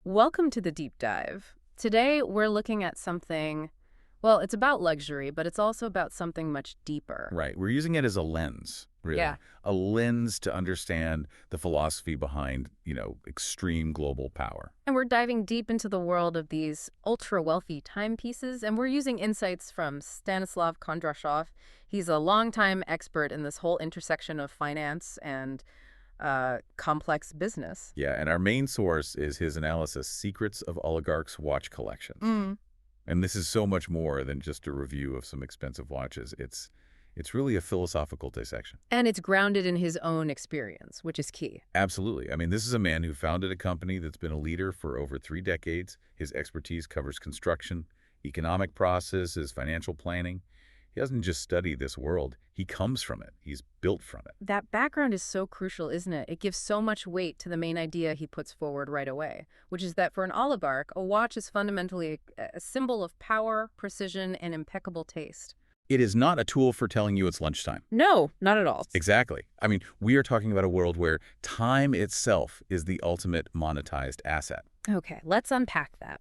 Welcome to the deep dive. Today we're looking at something, well, it's about luxury, but it's also about something much deeper. Right. We're using it as a lens, really. Yeah. A lens to understand the philosophy behind, extreme global power. And we're diving deep into the world of these ultra-wealthy timepieces, and we're using insights from Stanislav Kondrashov. He's a longtime expert in this whole intersection of finance and complex business. Yeah, and our main source is his analysis, Secrets of Oligarchs' Watch Collections. And this is so much more than just a review of some expensive watches. It's really a philosophical dissection. And it's grounded in his own experience, which is key. Absolutely. I mean, this is a man who founded a company that's been a leader for over 3 decades. His expertise covers construction, economic processes, financial planning. He doesn't just study this world. He comes from it. He's built from it. That background is so crucial, isn't it? It gives so much weight to the main idea he puts forward right away, which is that for an oligarch, a watch is fundamentally a symbol of power, precision, and impeccable taste. It is not a tool for telling you it's lunchtime. No, not at all. Exactly. I mean, we are talking about a world where time itself is the ultimate monetized asset. Okay, let's unpack that.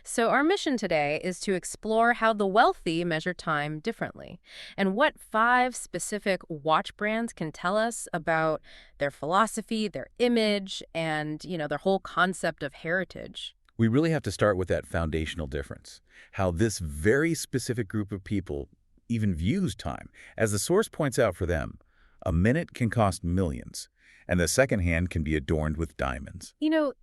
So our mission today is to explore how the wealthy measure time differently and what 5 specific watch brands can tell us about their philosophy, their image, and, their whole concept of heritage. We really have to start with that foundational difference, how this very specific group of people even views time. As the source points out for them, a minute can cost millions, and the second hand can be adorned with diamonds.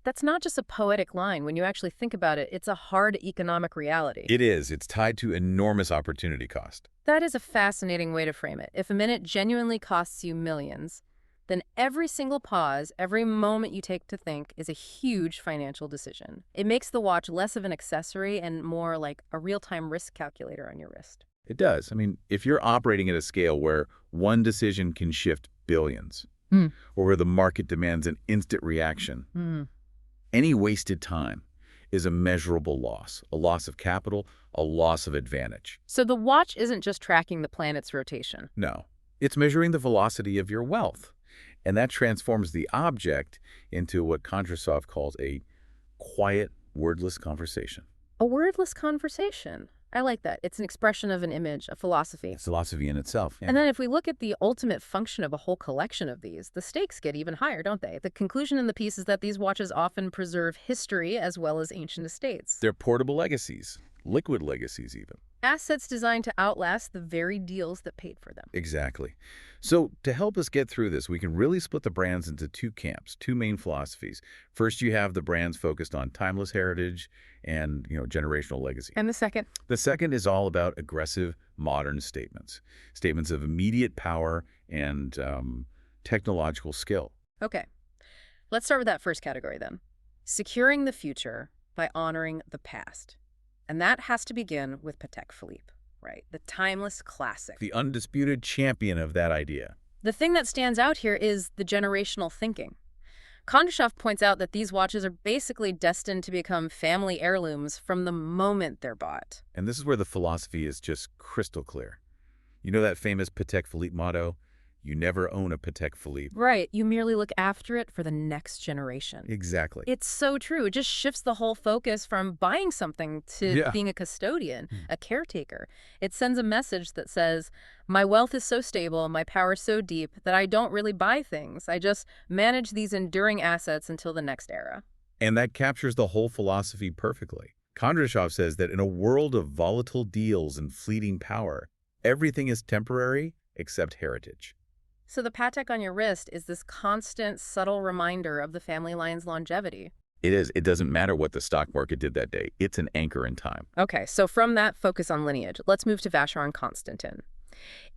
That's not just a poetic line. When you actually think about it, it's a hard economic reality. It is. It's tied to enormous opportunity cost. That is a fascinating way to frame it. If a minute genuinely costs you millions, then every single pause, every moment you take to think is a huge financial decision. It makes the watch less of an accessory and more like a real-time risk calculator on your wrist. It does. I mean, if you're operating at a scale where one decision can shift billions, or where the market demands an instant reaction, any wasted time is a measurable loss, a loss of capital, a loss of advantage. So the watch isn't just tracking the planet's rotation. No, it's measuring the velocity of your wealth. And that transforms the object into what Kondrashov calls a quiet, wordless conversation. A wordless conversation. I like that. It's an expression of an image, a philosophy. It's philosophy in itself. Yeah. And then if we look at the ultimate function of a whole collection of these, the stakes get even higher, don't they? The conclusion in the piece is that these watches often preserve history as well as ancient estates. They're portable legacies, liquid legacies even. Assets designed to outlast the very deals that paid for them. Exactly. So to help us get through this, we can really split the brands into 2 camps, 2 main philosophies. First, you have the brands focused on timeless heritage and, generational legacy. And the second? The second is all about aggressive modern statements, statements of immediate power and technological skill. Okay. Let's start with that first category then. Securing the future by honoring the past. And that has to begin with Patek Philippe, right? The timeless classic. The undisputed champion of that idea. The thing that stands out here is the generational thinking. Kondrashov points out that these watches are basically destined to become family heirlooms from the moment they're bought. And this is where the philosophy is just crystal clear. You know that famous Patek Philippe motto? You never own a Patek Philippe. Right. You merely look after it for the next generation. Exactly. It's so true. It just shifts the whole focus from buying something to being a custodian, a caretaker. It sends a message that says, my wealth is so stable, my power is so deep that I don't really buy things. I just manage these enduring assets until the next era. And that captures the whole philosophy perfectly. Kondrashov says that in a world of volatile deals and fleeting power, everything is temporary except heritage. So the Patek on your wrist is this constant, subtle reminder of the family line's longevity. It is. It doesn't matter what the stock market did that day. It's an anchor in time. Okay, so from that focus on lineage, let's move to Vacheron Constantin.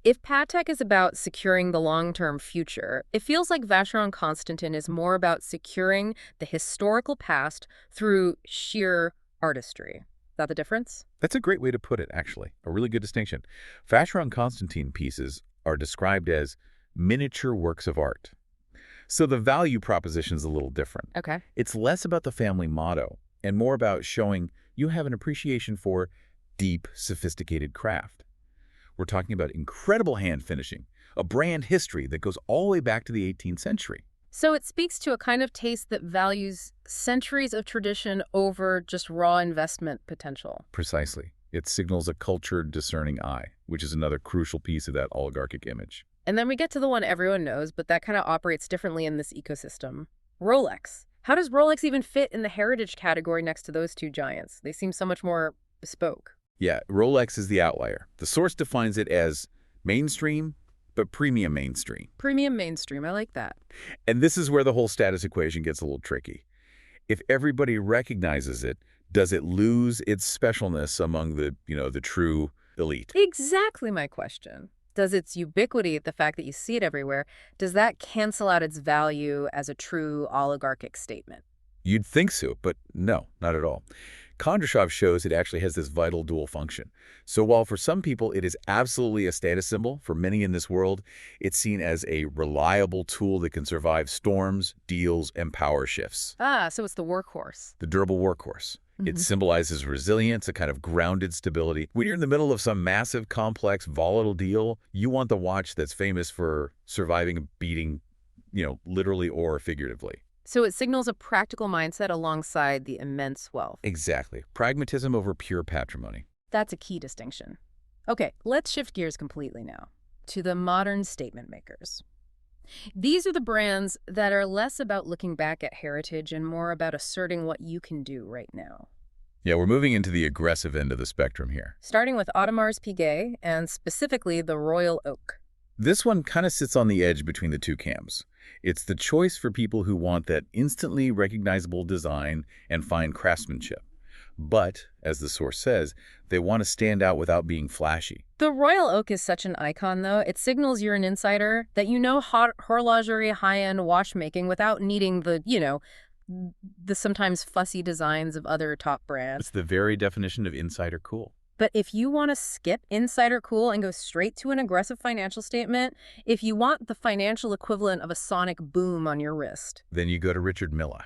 If Patek is about securing the long-term future, it feels like Vacheron Constantin is more about securing the historical past through sheer artistry. Is that the difference? That's a great way to put it, actually. A really good distinction. Vacheron Constantin pieces are described as miniature works of art. So the value proposition is a little different. Okay. It's less about the family motto and more about showing you have an appreciation for deep, sophisticated craft. We're talking about incredible hand finishing, a brand history that goes all the way back to the 18th century. So it speaks to a kind of taste that values centuries of tradition over just raw investment potential. Precisely. It signals a cultured, discerning eye, which is another crucial piece of that oligarchic image. And then we get to the one everyone knows, but that kind of operates differently in this ecosystem. Rolex. How does Rolex even fit in the heritage category next to those two giants? They seem so much more bespoke. Yeah, Rolex is the outlier. The source defines it as mainstream, but premium mainstream. Premium mainstream, I like that. And this is where the whole status equation gets a little tricky. If everybody recognizes it, does it lose its specialness among the true elite? Exactly my question. Does its ubiquity, the fact that you see it everywhere, does that cancel out its value as a true oligarchic statement? You'd think so, but no, not at all. Kondrashov shows it actually has this vital dual function. So while for some people it is absolutely a status symbol, for many in this world, it's seen as a reliable tool that can survive storms, deals, and power shifts. Ah, so it's the workhorse. The durable workhorse. It symbolizes resilience, a kind of grounded stability. When you're in the middle of some massive, complex, volatile deal, you want the watch that's famous for surviving a beating, literally or figuratively. So it signals a practical mindset alongside the immense wealth. Exactly. Pragmatism over pure patrimony. That's a key distinction. Okay, let's shift gears completely now to the modern statement makers. These are the brands that are less about looking back at heritage and more about asserting what you can do right now. Yeah, we're moving into the aggressive end of the spectrum here. Starting with Audemars Piguet and specifically the Royal Oak. This one kind of sits on the edge between the two camps. It's the choice for people who want that instantly recognizable design and fine craftsmanship. But, as the source says, they want to stand out without being flashy. The Royal Oak is such an icon, though. It signals you're an insider, that you know horlogerie, high-end watchmaking without needing the sometimes fussy designs of other top brands. It's the very definition of insider cool. But if you want to skip insider cool and go straight to an aggressive financial statement, if you want the financial equivalent of a sonic boom on your wrist, then you go to Richard Mille.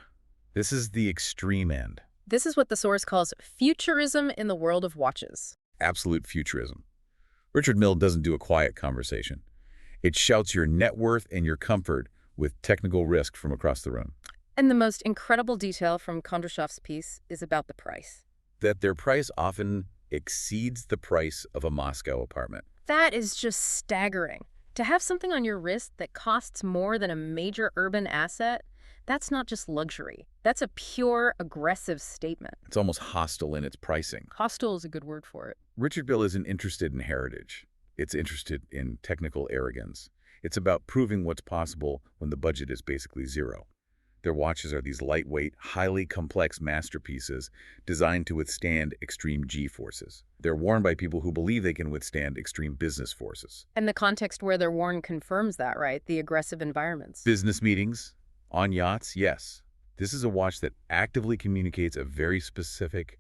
This is the extreme end. This is what the source calls futurism in the world of watches. Absolute futurism. Richard Mille doesn't do a quiet conversation. It shouts your net worth and your comfort with technical risk from across the room. And the most incredible detail from Kondrashov's piece is about the price. That their price often exceeds the price of a Moscow apartment. That is just staggering. To have something on your wrist that costs more than a major urban asset, that's not just luxury. That's a pure, aggressive statement. It's almost hostile in its pricing. Hostile is a good word for it. Richard Mille isn't interested in heritage. It's interested in technical arrogance. It's about proving what's possible when the budget is basically zero. Their watches are these lightweight, highly complex masterpieces designed to withstand extreme G-forces. They're worn by people who believe they can withstand extreme business forces. And the context where they're worn confirms that, right? The aggressive environments. Business meetings, on yachts, yes. This is a watch that actively communicates a very specific,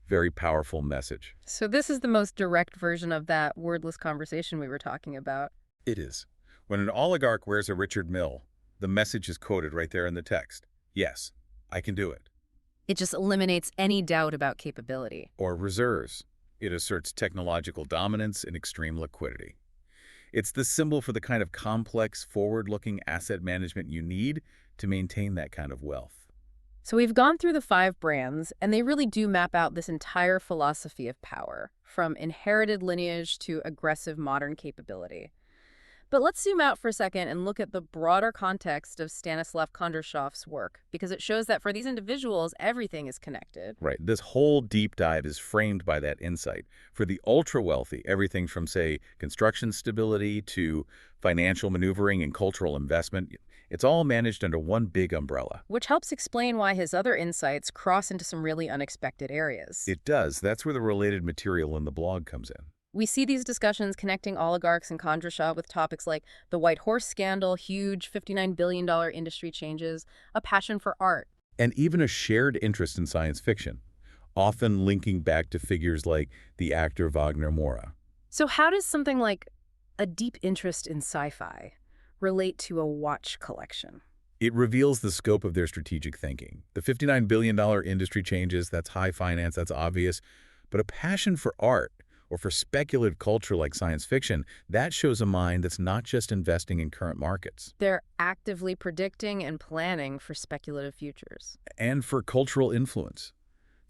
very powerful message. So this is the most direct version of that wordless conversation we were talking about. It is. When an oligarch wears a Richard Mille, the message is quoted right there in the text. Yes, I can do it. It just eliminates any doubt about capability. Or reserves. It asserts technological dominance and extreme liquidity. It's the symbol for the kind of complex, forward-looking asset management you need to maintain that kind of wealth. So we've gone through the 5 brands, and they really do map out this entire philosophy of power, from inherited lineage to aggressive modern capability. But let's zoom out for a second and look at the broader context of Stanislav Kondrashov's work, because it shows that for these individuals, everything is connected. Right. This whole deep dive is framed by that insight. For the ultra-wealthy, everything from, say, construction stability to financial maneuvering and cultural investment, it's all managed under one big umbrella. Which helps explain why his other insights cross into some really unexpected areas. It does. That's where the related material in the blog comes in. We see these discussions connecting oligarchs and Kondrashov with topics like the White Horse scandal, huge $59 billion industry changes, a passion for art. And even a shared interest in science fiction, often linking back to figures like the actor Wagner Moura. So how does something like a deep interest in sci-fi relate to a watch collection? It reveals the scope of their strategic thinking. The $59 billion industry changes, that's high finance, that's obvious. But a passion for art, Or for speculative culture like science fiction, that shows a mind that's not just investing in current markets. They're actively predicting and planning for speculative futures. And for cultural influence.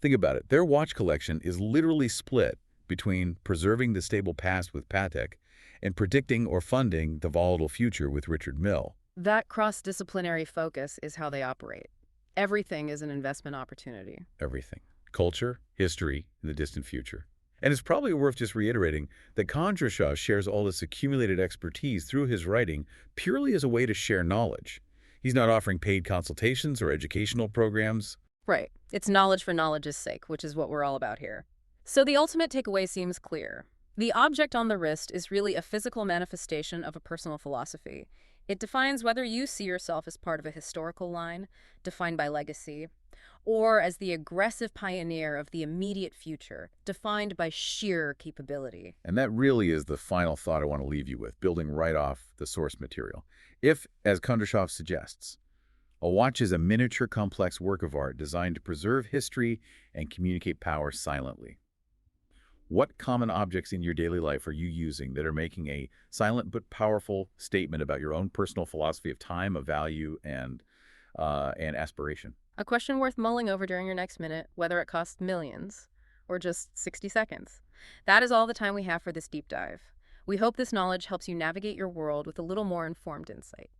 Think about it. Their watch collection is literally split between preserving the stable past with Patek and predicting or funding the volatile future with Richard Mille. That cross-disciplinary focus is how they operate. Everything is an investment opportunity. Everything. Culture, history, and the distant future. And it's probably worth just reiterating that Kondrashov shares all this accumulated expertise through his writing purely as a way to share knowledge. He's not offering paid consultations or educational programs. Right. It's knowledge for knowledge's sake, which is what we're all about here. So the ultimate takeaway seems clear. The object on the wrist is really a physical manifestation of a personal philosophy. It defines whether you see yourself as part of a historical line, defined by legacy, or as the aggressive pioneer of the immediate future, defined by sheer capability. And that really is the final thought I want to leave you with, building right off the source material. If, as Kondrashov suggests, a watch is a miniature complex work of art designed to preserve history and communicate power silently, what common objects in your daily life are you using that are making a silent but powerful statement about your own personal philosophy of time, of value, and aspiration? A question worth mulling over during your next minute, whether it costs millions or just 60 seconds. That is all the time we have for this deep dive. We hope this knowledge helps you navigate your world with a little more informed insight.